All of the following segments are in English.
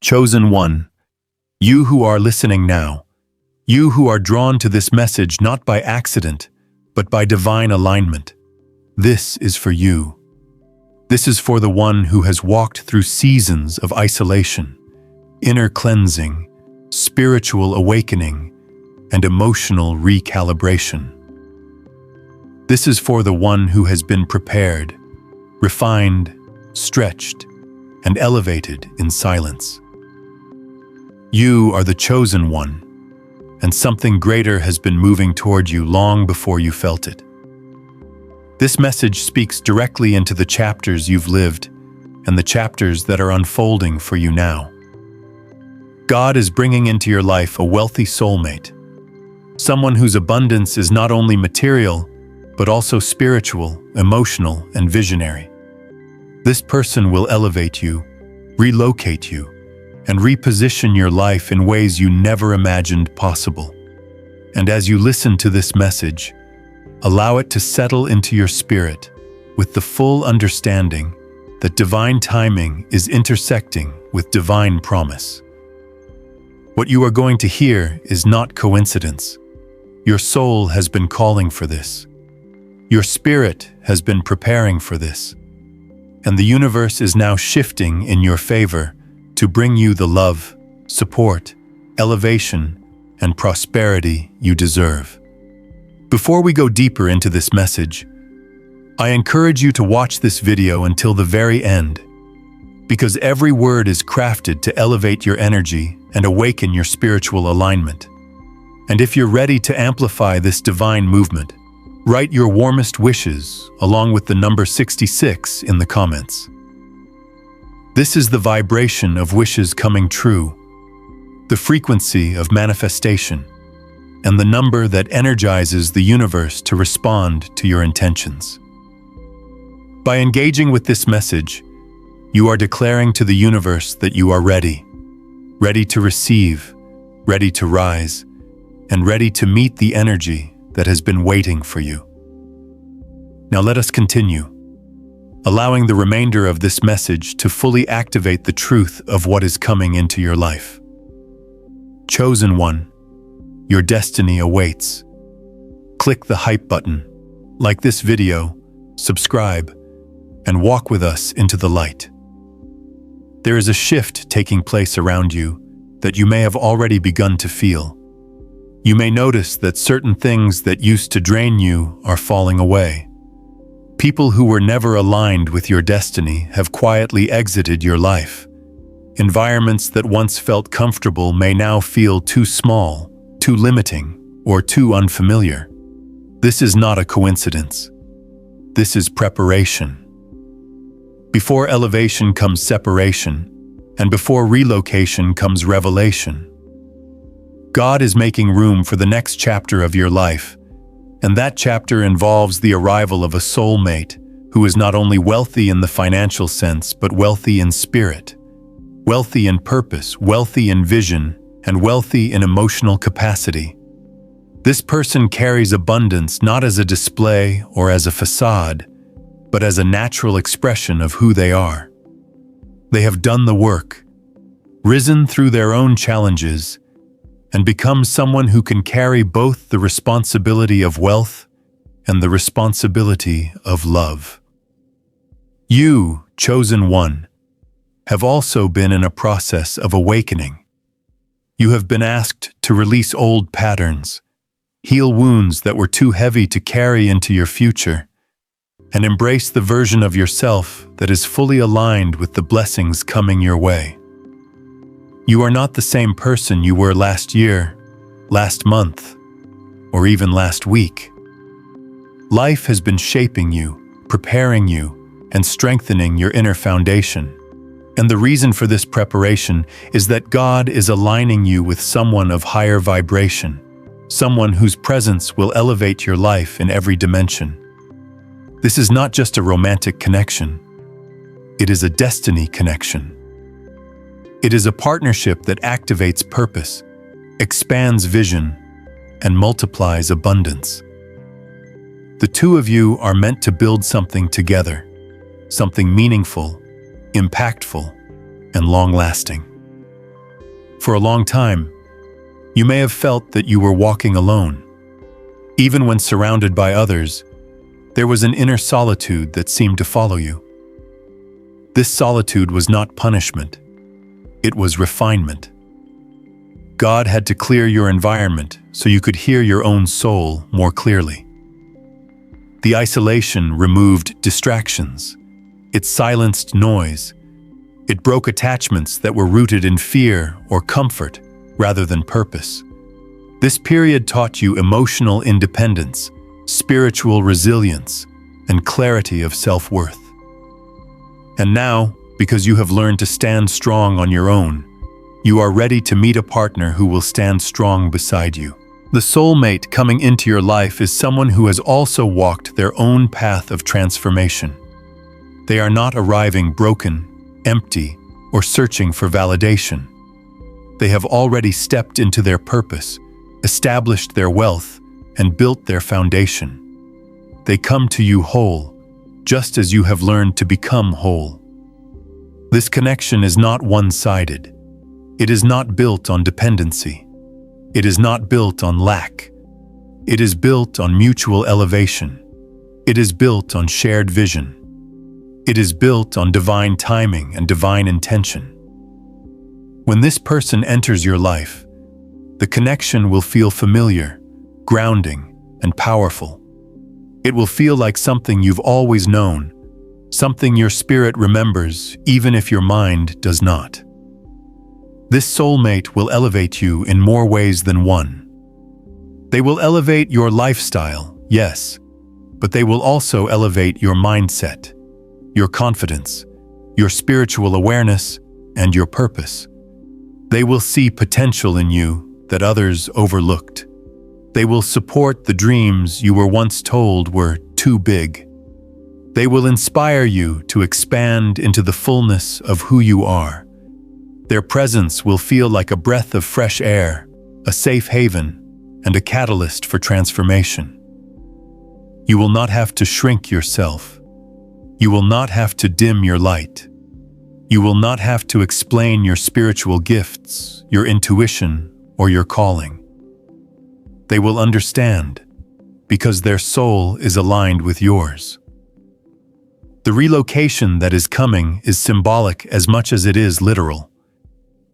Chosen one, you who are listening now, you who are drawn to this message not by accident, but by divine alignment. This is for you. This is for the one who has walked through seasons of isolation, inner cleansing, spiritual awakening, and emotional recalibration. This is for the one who has been prepared, refined, stretched, and elevated in silence. You are the chosen one, and something greater has been moving toward you long before you felt it. This message speaks directly into the chapters you've lived and the chapters that are unfolding for you now. God is bringing into your life a wealthy soulmate, someone whose abundance is not only material, but also spiritual, emotional, and visionary. This person will elevate you, relocate you, and reposition your life in ways you never imagined possible. And as you listen to this message, allow it to settle into your spirit with the full understanding that divine timing is intersecting with divine promise. What you are going to hear is not coincidence. Your soul has been calling for this. Your spirit has been preparing for this. And the universe is now shifting in your favor to bring you the love, support, elevation, and prosperity you deserve. Before we go deeper into this message, I encourage you to watch this video until the very end, because every word is crafted to elevate your energy and awaken your spiritual alignment. And if you're ready to amplify this divine movement, write your warmest wishes along with the number 66 in the comments. This is the vibration of wishes coming true, the frequency of manifestation, and the number that energizes the universe to respond to your intentions. By engaging with this message, you are declaring to the universe that you are ready to receive, ready to rise, and ready to meet the energy that has been waiting for you. Now let us continue, allowing the remainder of this message to fully activate the truth of what is coming into your life. Chosen one, your destiny awaits. Click the hype button, like this video, subscribe, and walk with us into the light. There is a shift taking place around you that you may have already begun to feel. You may notice that certain things that used to drain you are falling away. People who were never aligned with your destiny have quietly exited your life. Environments that once felt comfortable may now feel too small, too limiting, or too unfamiliar. This is not a coincidence. This is preparation. Before elevation comes separation, and before relocation comes revelation. God is making room for the next chapter of your life, and that chapter involves the arrival of a soulmate who is not only wealthy in the financial sense, but wealthy in spirit, wealthy in purpose, wealthy in vision, and wealthy in emotional capacity. This person carries abundance not as a display or as a facade, but as a natural expression of who they are. They have done the work, risen through their own challenges, and become someone who can carry both the responsibility of wealth and the responsibility of love. You, chosen one, have also been in a process of awakening. You have been asked to release old patterns, heal wounds that were too heavy to carry into your future, and embrace the version of yourself that is fully aligned with the blessings coming your way. You are not the same person you were last year, last month, or even last week. Life has been shaping you, preparing you, and strengthening your inner foundation. And the reason for this preparation is that God is aligning you with someone of higher vibration, someone whose presence will elevate your life in every dimension. This is not just a romantic connection. It is a destiny connection. It is a partnership that activates purpose, expands vision, and multiplies abundance. The two of you are meant to build something together, something meaningful, impactful, and long-lasting. For a long time, you may have felt that you were walking alone. Even when surrounded by others, there was an inner solitude that seemed to follow you. This solitude was not punishment. It was refinement. God had to clear your environment so you could hear your own soul more clearly. The isolation removed distractions. It silenced noise. It broke attachments that were rooted in fear or comfort rather than purpose. This period taught you emotional independence, spiritual resilience, and clarity of self-worth. And now, because you have learned to stand strong on your own, you are ready to meet a partner who will stand strong beside you. The soulmate coming into your life is someone who has also walked their own path of transformation. They are not arriving broken, empty, or searching for validation. They have already stepped into their purpose, established their wealth, and built their foundation. They come to you whole, just as you have learned to become whole. This connection is not one-sided. It is not built on dependency. It is not built on lack. It is built on mutual elevation. It is built on shared vision. It is built on divine timing and divine intention. When this person enters your life, the connection will feel familiar, grounding, and powerful. It will feel like something you've always known, something your spirit remembers even if your mind does not. This soulmate will elevate you in more ways than one. They will elevate your lifestyle, yes, but they will also elevate your mindset, your confidence, your spiritual awareness, and your purpose. They will see potential in you that others overlooked. They will support the dreams you were once told were too big. They will inspire you to expand into the fullness of who you are. Their presence will feel like a breath of fresh air, a safe haven, and a catalyst for transformation. You will not have to shrink yourself. You will not have to dim your light. You will not have to explain your spiritual gifts, your intuition, or your calling. They will understand, because their soul is aligned with yours. The relocation that is coming is symbolic as much as it is literal.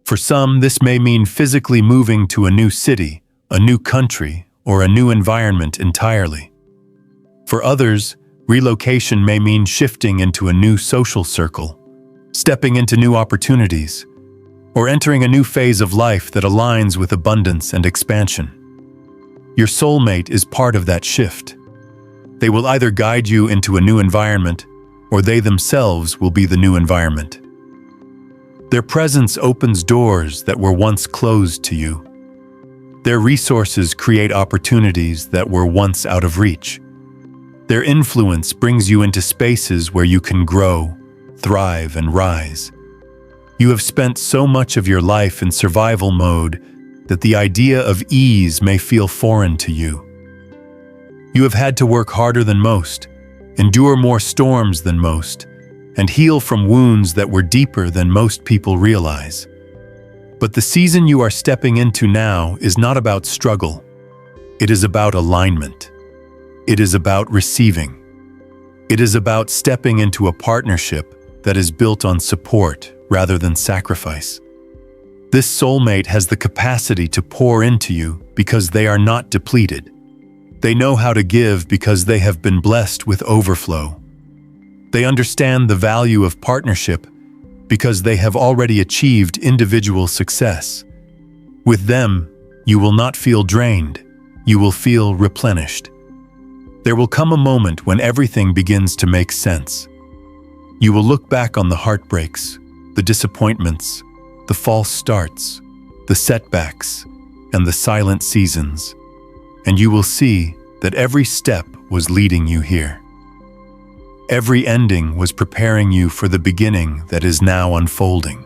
For some, this may mean physically moving to a new city, a new country, or a new environment entirely. For others, relocation may mean shifting into a new social circle, stepping into new opportunities, or entering a new phase of life that aligns with abundance and expansion. Your soulmate is part of that shift. They will either guide you into a new environment, or they themselves will be the new environment. Their presence opens doors that were once closed to you. Their resources create opportunities that were once out of reach. Their influence brings you into spaces where you can grow, thrive, and rise. You have spent so much of your life in survival mode that the idea of ease may feel foreign to you. You have had to work harder than most, endure more storms than most, and heal from wounds that were deeper than most people realize. But the season you are stepping into now is not about struggle. It is about alignment. It is about receiving. It is about stepping into a partnership that is built on support rather than sacrifice. This soulmate has the capacity to pour into you because they are not depleted. They know how to give because they have been blessed with overflow. They understand the value of partnership because they have already achieved individual success. With them, you will not feel drained. You will feel replenished. There will come a moment when everything begins to make sense. You will look back on the heartbreaks, the disappointments, the false starts, the setbacks, and the silent seasons, and you will see that every step was leading you here. Every ending was preparing you for the beginning that is now unfolding.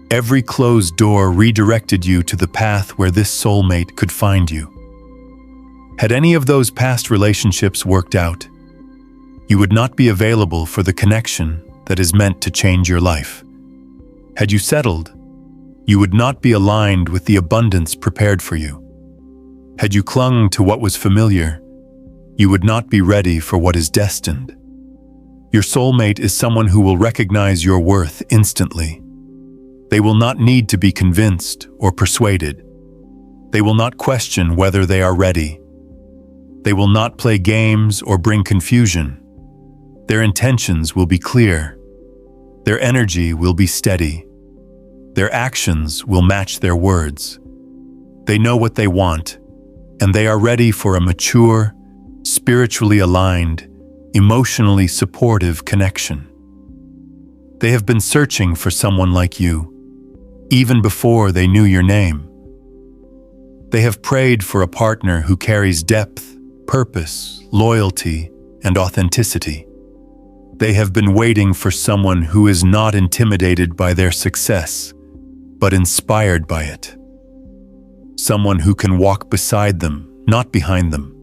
Every closed door redirected you to the path where this soulmate could find you. Had any of those past relationships worked out, you would not be available for the connection that is meant to change your life. Had you settled, you would not be aligned with the abundance prepared for you. Had you clung to what was familiar, you would not be ready for what is destined. Your soulmate is someone who will recognize your worth instantly. They will not need to be convinced or persuaded. They will not question whether they are ready. They will not play games or bring confusion. Their intentions will be clear. Their energy will be steady. Their actions will match their words. They know what they want, and they are ready for a mature, spiritually aligned, emotionally supportive connection. They have been searching for someone like you, even before they knew your name. They have prayed for a partner who carries depth, purpose, loyalty, and authenticity. They have been waiting for someone who is not intimidated by their success, but inspired by it. Someone who can walk beside them, not behind them.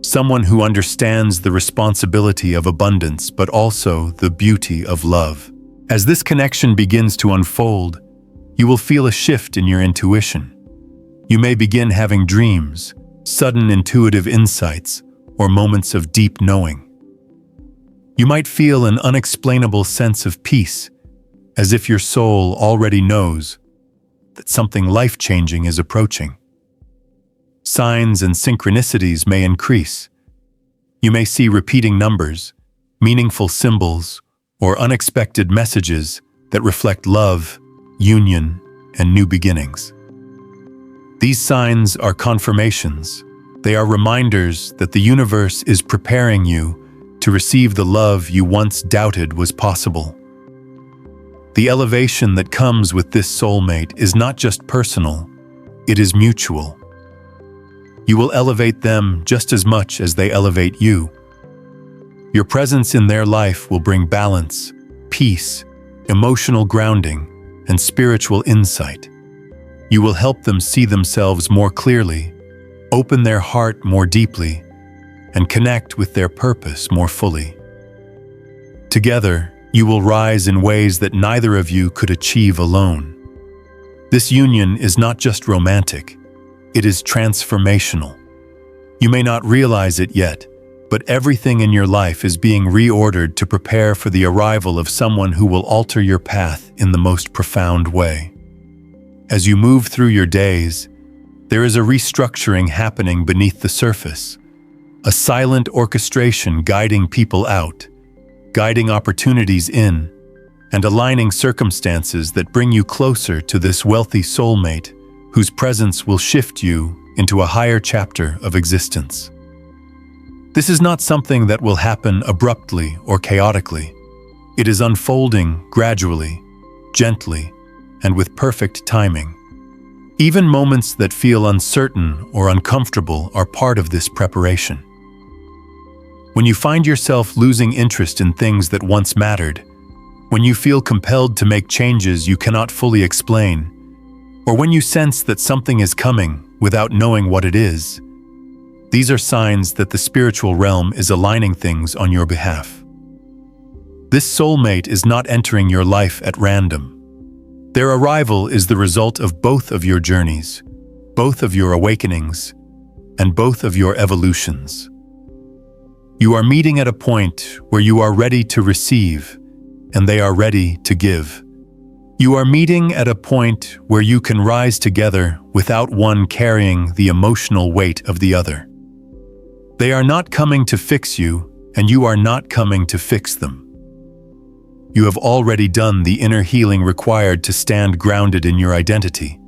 Someone who understands the responsibility of abundance, but also the beauty of love. As this connection begins to unfold, you will feel a shift in your intuition. You may begin having dreams, sudden intuitive insights, or moments of deep knowing. You might feel an unexplainable sense of peace, as if your soul already knows that something life-changing is approaching. Signs and synchronicities may increase. You may see repeating numbers, meaningful symbols, or unexpected messages that reflect love, union, and new beginnings. These signs are confirmations. They are reminders that the universe is preparing you to receive the love you once doubted was possible. The elevation that comes with this soulmate is not just personal, it is mutual. You will elevate them just as much as they elevate you. Your presence in their life will bring balance, peace, emotional grounding, and spiritual insight. You will help them see themselves more clearly, open their heart more deeply, and connect with their purpose more fully. Together, you will rise in ways that neither of you could achieve alone. This union is not just romantic, it is transformational. You may not realize it yet, but everything in your life is being reordered to prepare for the arrival of someone who will alter your path in the most profound way. As you move through your days, there is a restructuring happening beneath the surface, a silent orchestration guiding people out, guiding opportunities in, and aligning circumstances that bring you closer to this wealthy soulmate whose presence will shift you into a higher chapter of existence. This is not something that will happen abruptly or chaotically. It is unfolding gradually, gently, and with perfect timing. Even moments that feel uncertain or uncomfortable are part of this preparation. When you find yourself losing interest in things that once mattered, when you feel compelled to make changes you cannot fully explain, or when you sense that something is coming without knowing what it is, these are signs that the spiritual realm is aligning things on your behalf. This soulmate is not entering your life at random. Their arrival is the result of both of your journeys, both of your awakenings, and both of your evolutions. You are meeting at a point where you are ready to receive, and they are ready to give. You are meeting at a point where you can rise together without one carrying the emotional weight of the other. They are not coming to fix you, and you are not coming to fix them. You have already done the inner healing required to stand grounded in your identity,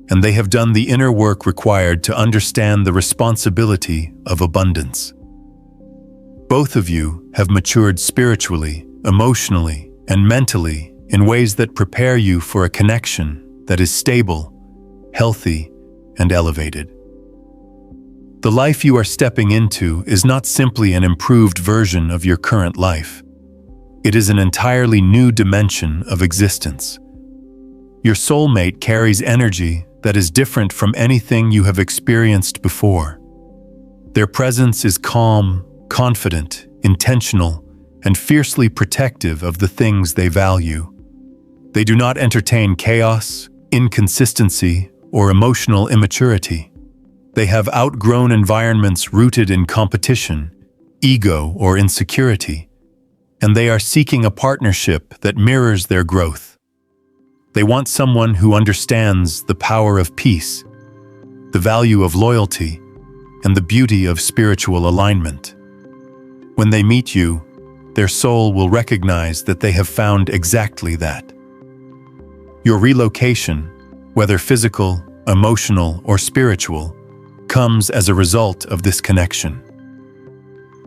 and they have done the inner work required to understand the responsibility of abundance. Both of you have matured spiritually, emotionally, and mentally in ways that prepare you for a connection that is stable, healthy, and elevated. The life you are stepping into is not simply an improved version of your current life. It is an entirely new dimension of existence. Your soulmate carries energy that is different from anything you have experienced before. Their presence is calm, confident, intentional, and fiercely protective of the things they value. They do not entertain chaos, inconsistency, or emotional immaturity. They have outgrown environments rooted in competition, ego, or insecurity, and they are seeking a partnership that mirrors their growth. They want someone who understands the power of peace, the value of loyalty, and the beauty of spiritual alignment. When they meet you, their soul will recognize that they have found exactly that. Your relocation, whether physical, emotional, or spiritual, comes as a result of this connection.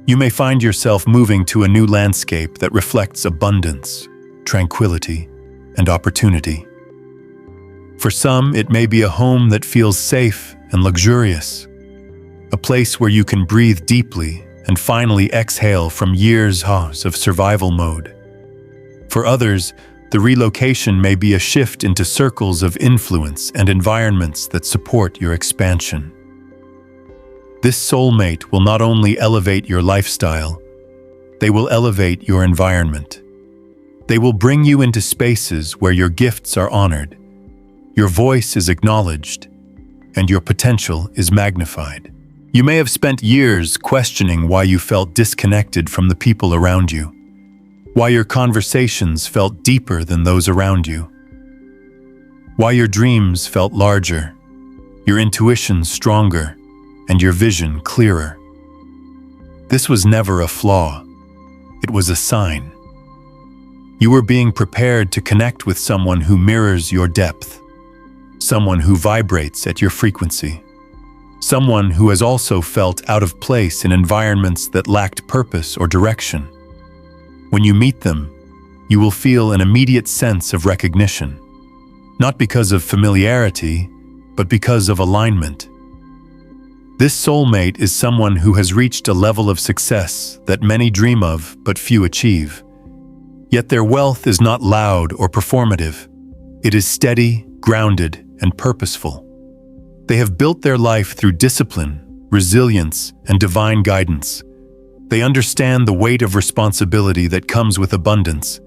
You may find yourself moving to a new landscape that reflects abundance, tranquility, and opportunity. For some, it may be a home that feels safe and luxurious, a place where you can breathe deeply and finally exhale from years of survival mode. For others, the relocation may be a shift into circles of influence and environments that support your expansion. This soulmate will not only elevate your lifestyle, they will elevate your environment. They will bring you into spaces where your gifts are honored, your voice is acknowledged, and your potential is magnified. You may have spent years questioning why you felt disconnected from the people around you, why your conversations felt deeper than those around you, why your dreams felt larger, your intuition stronger, and your vision clearer. This was never a flaw. It was a sign. You were being prepared to connect with someone who mirrors your depth, someone who vibrates at your frequency, someone who has also felt out of place in environments that lacked purpose or direction. When you meet them, you will feel an immediate sense of recognition, not because of familiarity, but because of alignment. This soulmate is someone who has reached a level of success that many dream of but few achieve. Yet their wealth is not loud or performative. It is steady, grounded, and purposeful. They have built their life through discipline, resilience, and divine guidance. They understand the weight of responsibility that comes with abundance,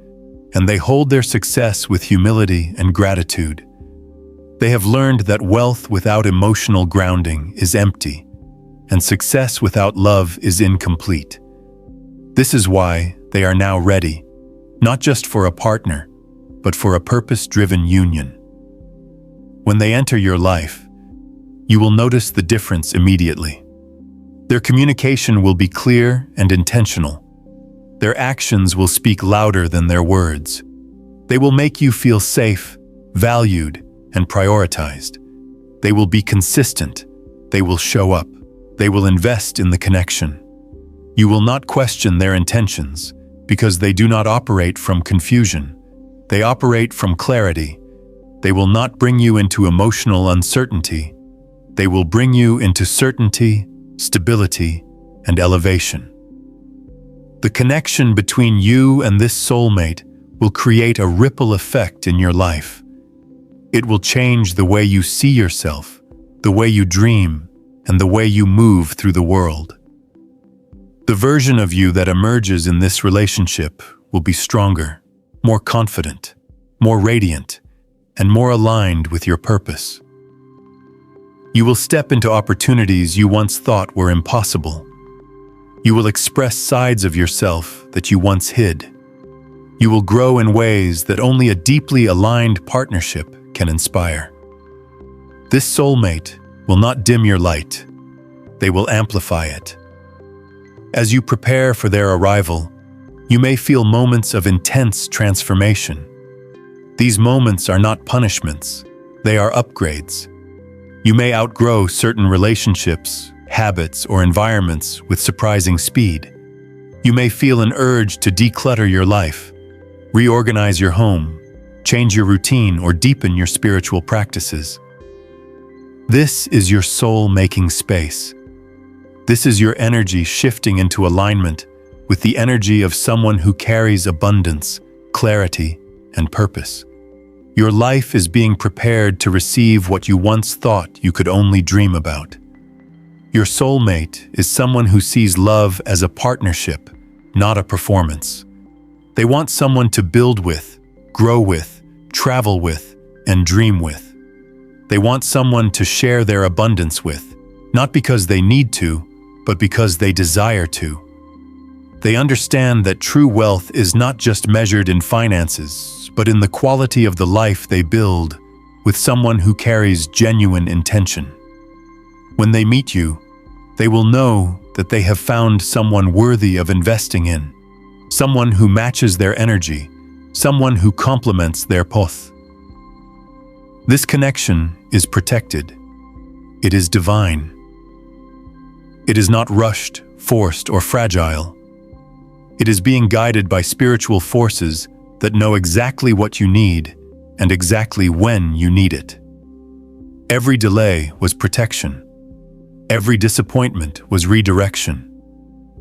and they hold their success with humility and gratitude. They have learned that wealth without emotional grounding is empty, and success without love is incomplete. This is why they are now ready, not just for a partner, but for a purpose-driven union. When they enter your life, you will notice the difference immediately. Their communication will be clear and intentional. Their actions will speak louder than their words. They will make you feel safe, valued, and prioritized. They will be consistent. They will show up. They will invest in the connection. You will not question their intentions because they do not operate from confusion. They operate from clarity. They will not bring you into emotional uncertainty. They will bring you into certainty, stability, and elevation. The connection between you and this soulmate will create a ripple effect in your life. It will change the way you see yourself, the way you dream, and the way you move through the world. The version of you that emerges in this relationship will be stronger, more confident, more radiant, and more aligned with your purpose. You will step into opportunities you once thought were impossible. You will express sides of yourself that you once hid. You will grow in ways that only a deeply aligned partnership can inspire. This soulmate will not dim your light. They will amplify it. As you prepare for their arrival, you may feel moments of intense transformation. These moments are not punishments, they are upgrades. You may outgrow certain relationships, habits, or environments with surprising speed. You may feel an urge to declutter your life, reorganize your home, change your routine, or deepen your spiritual practices. This is your soul making space. This is your energy shifting into alignment with the energy of someone who carries abundance, clarity, and purpose. Your life is being prepared to receive what you once thought you could only dream about. Your soulmate is someone who sees love as a partnership, not a performance. They want someone to build with, grow with, travel with, and dream with. They want someone to share their abundance with, not because they need to, but because they desire to. They understand that true wealth is not just measured in finances, but in the quality of the life they build with someone who carries genuine intention. When they meet you, they will know that they have found someone worthy of investing in, someone who matches their energy, someone who complements their path. This connection is protected. It is divine. It is not rushed, forced, or fragile. It is being guided by spiritual forces that know exactly what you need and exactly when you need it. Every delay was protection. Every disappointment was redirection.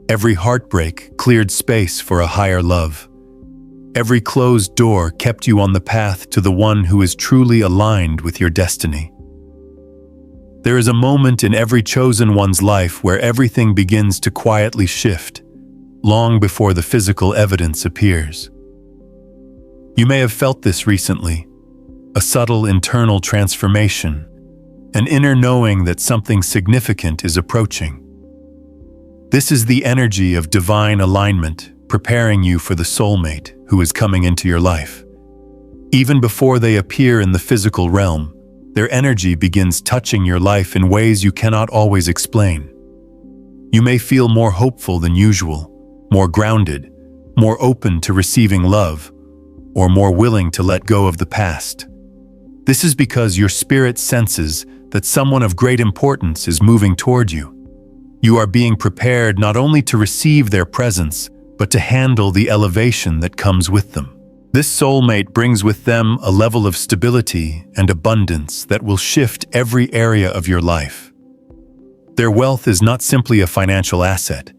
Every heartbreak cleared space for a higher love. Every closed door kept you on the path to the one who is truly aligned with your destiny. There is a moment in every chosen one's life where everything begins to quietly shift, long before the physical evidence appears. You may have felt this recently, a subtle internal transformation, an inner knowing that something significant is approaching. This is the energy of divine alignment, preparing you for the soulmate who is coming into your life. Even before they appear in the physical realm, their energy begins touching your life in ways you cannot always explain. You may feel more hopeful than usual, more grounded, more open to receiving love, or more willing to let go of the past. This is because your spirit senses that someone of great importance is moving toward you. You are being prepared not only to receive their presence, but to handle the elevation that comes with them. This soulmate brings with them a level of stability and abundance that will shift every area of your life. Their wealth is not simply a financial asset.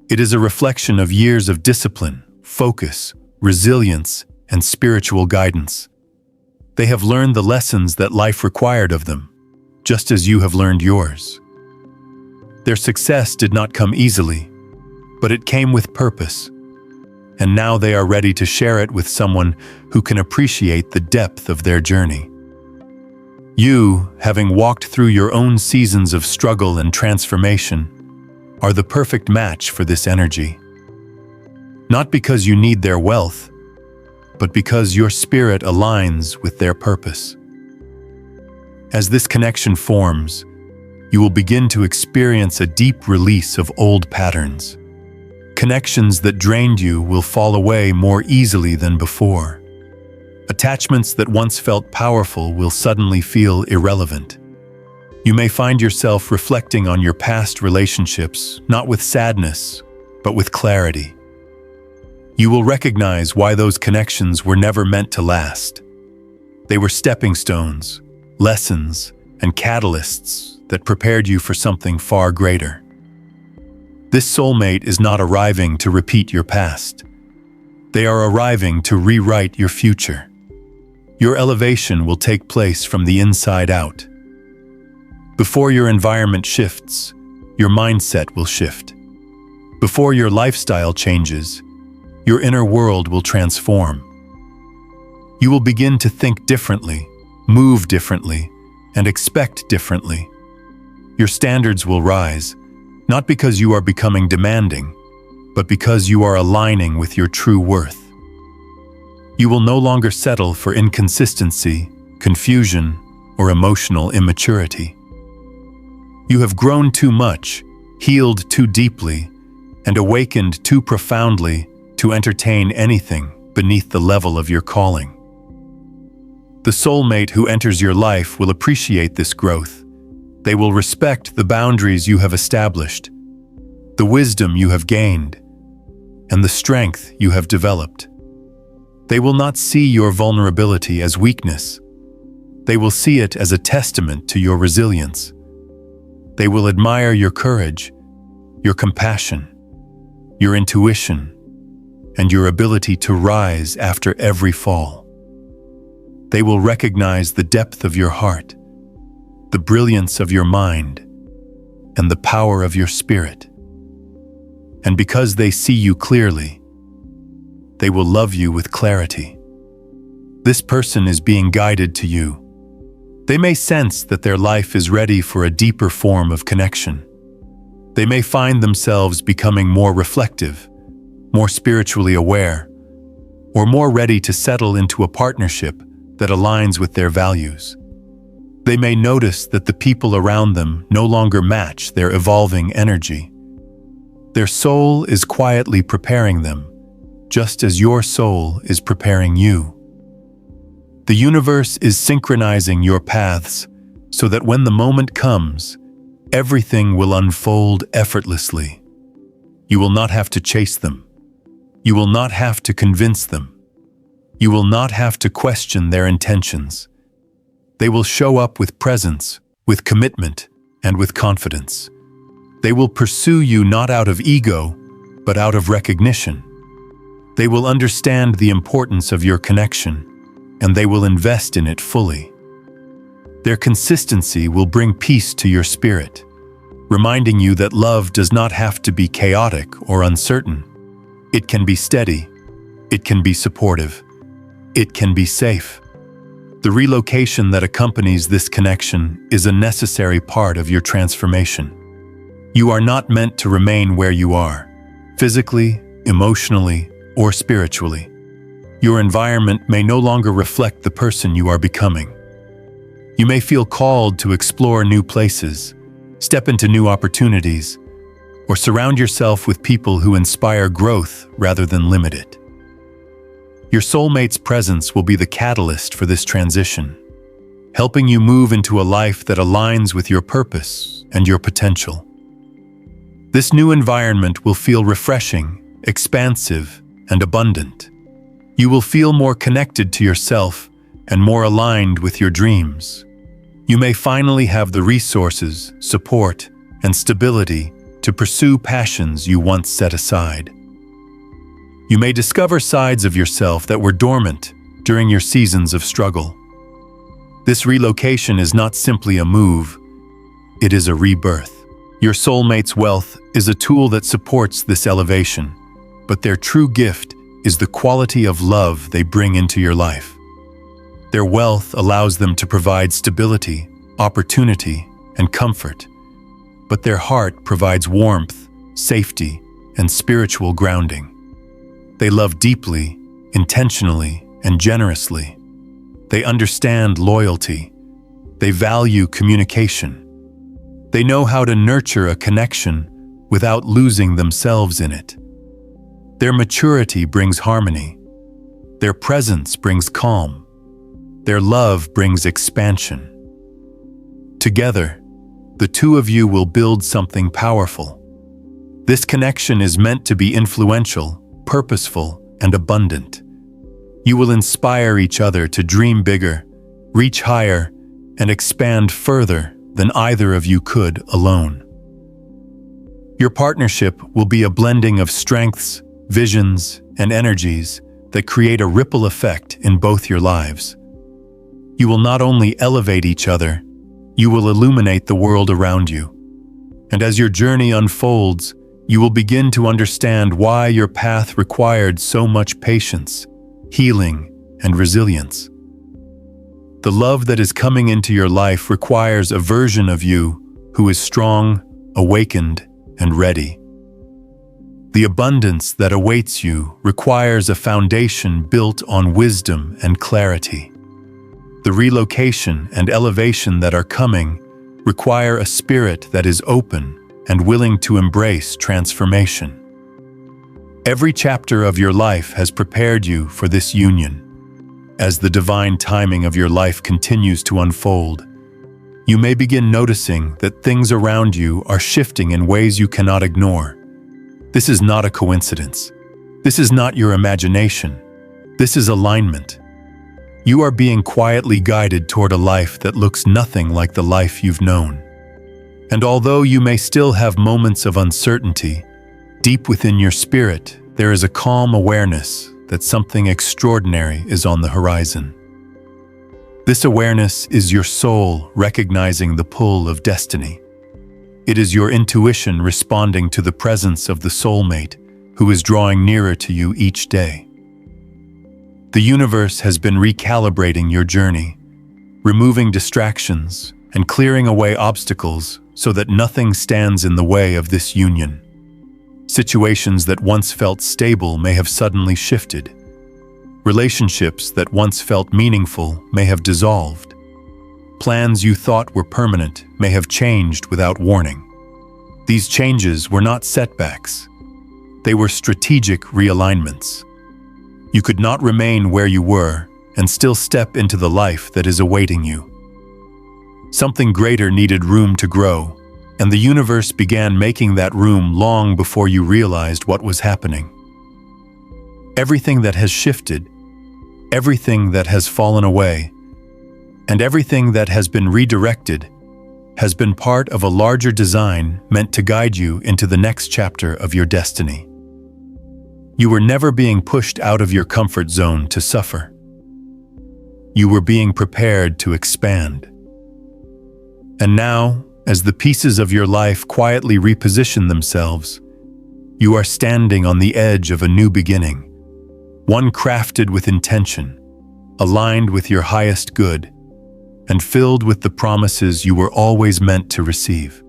It is a reflection of years of discipline, focus, resilience, and spiritual guidance. They have learned the lessons that life required of them, just as you have learned yours. Their success did not come easily, but it came with purpose. And now they are ready to share it with someone who can appreciate the depth of their journey. You, having walked through your own seasons of struggle and transformation, are the perfect match for this energy. Not because you need their wealth, but because your spirit aligns with their purpose. As this connection forms, you will begin to experience a deep release of old patterns. Connections that drained you will fall away more easily than before. Attachments that once felt powerful will suddenly feel irrelevant. You may find yourself reflecting on your past relationships, not with sadness, but with clarity. You will recognize why those connections were never meant to last. They were stepping stones, lessons, and catalysts that prepared you for something far greater. This soulmate is not arriving to repeat your past. They are arriving to rewrite your future. Your elevation will take place from the inside out. Before your environment shifts, your mindset will shift. Before your lifestyle changes, your inner world will transform. You will begin to think differently, move differently, and expect differently. Your standards will rise, not because you are becoming demanding, but because you are aligning with your true worth. You will no longer settle for inconsistency, confusion, or emotional immaturity. You have grown too much, healed too deeply, and awakened too profoundly to entertain anything beneath the level of your calling. The soulmate who enters your life will appreciate this growth. They will respect the boundaries you have established, the wisdom you have gained, and the strength you have developed. They will not see your vulnerability as weakness. They will see it as a testament to your resilience. They will admire your courage, your compassion, your intuition, and your ability to rise after every fall. They will recognize the depth of your heart, the brilliance of your mind, and the power of your spirit. And because they see you clearly, they will love you with clarity. This person is being guided to you. They may sense that their life is ready for a deeper form of connection. They may find themselves becoming more reflective, more spiritually aware, or more ready to settle into a partnership that aligns with their values. They may notice that the people around them no longer match their evolving energy. Their soul is quietly preparing them, just as your soul is preparing you. The universe is synchronizing your paths so that when the moment comes, everything will unfold effortlessly. You will not have to chase them. You will not have to convince them. You will not have to question their intentions. They will show up with presence, with commitment, and with confidence. They will pursue you not out of ego, but out of recognition. They will understand the importance of your connection, and they will invest in it fully. Their consistency will bring peace to your spirit, reminding you that love does not have to be chaotic or uncertain. It can be steady. It can be supportive. It can be safe. The relocation that accompanies this connection is a necessary part of your transformation. You are not meant to remain where you are, physically, emotionally, or spiritually. Your environment may no longer reflect the person you are becoming. You may feel called to explore new places, step into new opportunities, or surround yourself with people who inspire growth rather than limit it. Your soulmate's presence will be the catalyst for this transition, helping you move into a life that aligns with your purpose and your potential. This new environment will feel refreshing, expansive, and abundant. You will feel more connected to yourself and more aligned with your dreams. You may finally have the resources, support, and stability to pursue passions you once set aside. You may discover sides of yourself that were dormant during your seasons of struggle. This relocation is not simply a move, it is a rebirth. Your soulmate's wealth is a tool that supports this elevation, but their true gift is the quality of love they bring into your life. Their wealth allows them to provide stability, opportunity, and comfort, but their heart provides warmth, safety, and spiritual grounding. They love deeply, intentionally, and generously. They understand loyalty. They value communication. They know how to nurture a connection without losing themselves in it. Their maturity brings harmony. Their presence brings calm. Their love brings expansion. Together, the two of you will build something powerful. This connection is meant to be influential, purposeful, and abundant. You will inspire each other to dream bigger, reach higher, and expand further than either of you could alone. Your partnership will be a blending of strengths, visions, and energies that create a ripple effect in both your lives. You will not only elevate each other, you will illuminate the world around you. And as your journey unfolds, you will begin to understand why your path required so much patience, healing, and resilience. The love that is coming into your life requires a version of you who is strong, awakened, and ready. The abundance that awaits you requires a foundation built on wisdom and clarity. The relocation and elevation that are coming require a spirit that is open and willing to embrace transformation. Every chapter of your life has prepared you for this union. As the divine timing of your life continues to unfold, you may begin noticing that things around you are shifting in ways you cannot ignore. This is not a coincidence. This is not your imagination. This is alignment. You are being quietly guided toward a life that looks nothing like the life you've known. And although you may still have moments of uncertainty, deep within your spirit, there is a calm awareness that something extraordinary is on the horizon. This awareness is your soul recognizing the pull of destiny. It is your intuition responding to the presence of the soulmate who is drawing nearer to you each day. The universe has been recalibrating your journey, removing distractions and clearing away obstacles so that nothing stands in the way of this union. Situations that once felt stable may have suddenly shifted. Relationships that once felt meaningful may have dissolved. Plans you thought were permanent may have changed without warning. These changes were not setbacks. They were strategic realignments. You could not remain where you were and still step into the life that is awaiting you. Something greater needed room to grow, and the universe began making that room long before you realized what was happening. Everything that has shifted, everything that has fallen away, and everything that has been redirected has been part of a larger design meant to guide you into the next chapter of your destiny. You were never being pushed out of your comfort zone to suffer. You were being prepared to expand. And now, as the pieces of your life quietly reposition themselves, you are standing on the edge of a new beginning, one crafted with intention, aligned with your highest good, and filled with the promises you were always meant to receive.